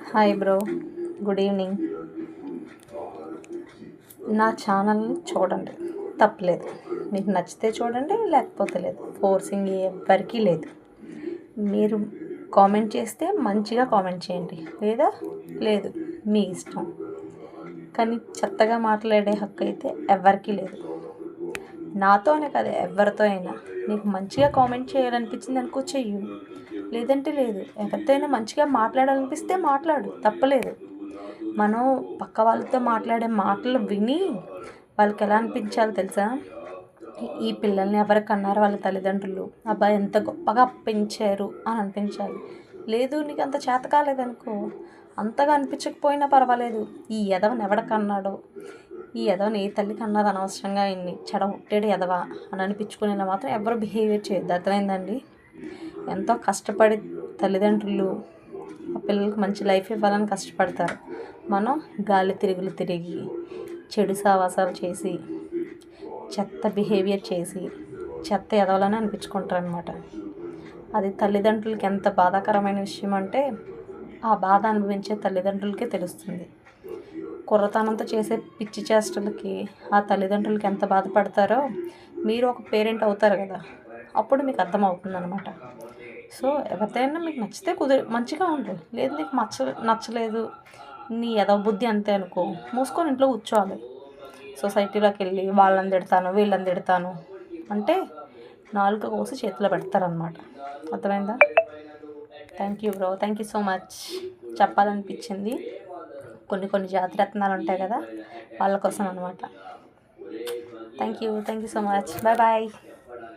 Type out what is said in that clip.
Hi bro, good evening. నా ఛానల్ని చూడండి, తప్పలేదు. మీకు నచ్చితే చూడండి, లేకపోతే లేదు. ఫోర్సింగ్ ఎవ్వరికీ లేదు. మీరు కామెంట్ చేస్తే మంచిగా కామెంట్ చేయండి, లేదా లేదు, మీ ఇష్టం. కానీ చెత్తగా మాట్లాడే హక్కు అయితే ఎవరికీ లేదు. నాతోనే కదా, ఎవరితో అయినా. నీకు మంచిగా కామెంట్ చేయాలనిపించింది అనుకో, చెయ్యు, లేదంటే లేదు. ఎవరితో అయినా మంచిగా మాట్లాడాలనిపిస్తే మాట్లాడు, తప్పలేదు. మనం పక్క వాళ్ళతో మాట్లాడే మాటలు విని వాళ్ళకి ఎలా అనిపించాలో తెలుసా? ఈ పిల్లల్ని ఎవరికి అన్నారు వాళ్ళ తల్లిదండ్రులు, అబ్బాయి ఎంత గొప్పగా పెంచారు అని అనిపించాలి. లేదు, నీకు అంత చేత కాలేదనుకో, అంతగా అనిపించకపోయినా పర్వాలేదు, ఈ ఎదవని ఎవడికన్నాడో, ఈ ఎదవని ఏ తల్లికి అన్నది అనవసరంగా ఇన్ని చెడగొట్టాడు ఎదవా అని అనిపించుకునేలా మాత్రం ఎవరు బిహేవియర్ చేయొద్దు. అర్థమైందండి? ఎంతో కష్టపడి తల్లిదండ్రులు ఆ పిల్లలకి మంచి లైఫ్ ఇవ్వాలని కష్టపడతారు. మనం గాలి తిరుగులు తిరిగి చెడు సావాసాలు చేసి చెత్త బిహేవియర్ చేసి చెత్త ఎదవాలని అనిపించుకుంటారు అనమాట. అది తల్లిదండ్రులకి ఎంత బాధాకరమైన విషయం అంటే ఆ బాధ అనుభవించే తల్లిదండ్రులకే తెలుస్తుంది. కుర్రతనంతో చేసే పిచ్చి చేష్టలకి ఆ తల్లిదండ్రులకి ఎంత బాధపడతారో మీరు ఒక పేరెంట్ అవుతారు కదా, అప్పుడు మీకు అర్థమవుతుంది అనమాట. సో ఎవరిదైనా మీకు నచ్చితే మంచిగా ఉండు, లేదు నీకు నచ్చలేదు, నీ ఎదవ బుద్ధి అంతే అనుకో, మూసుకొని ఇంట్లో కూర్చోవాలి. సొసైటీలోకి వెళ్ళి వాళ్ళని తిడతాను వీళ్ళని తిడతాను అంటే నాలుక కోసి చేతిలో పెడతారనమాట. అర్థమైందా? Thank you bro, thank you so much. చెప్పాలనిపించింది. కొన్ని జాతిరత్నాలు ఉంటాయి కదా, వాళ్ళ కోసం అనమాట. Thank you so much. Bye bye.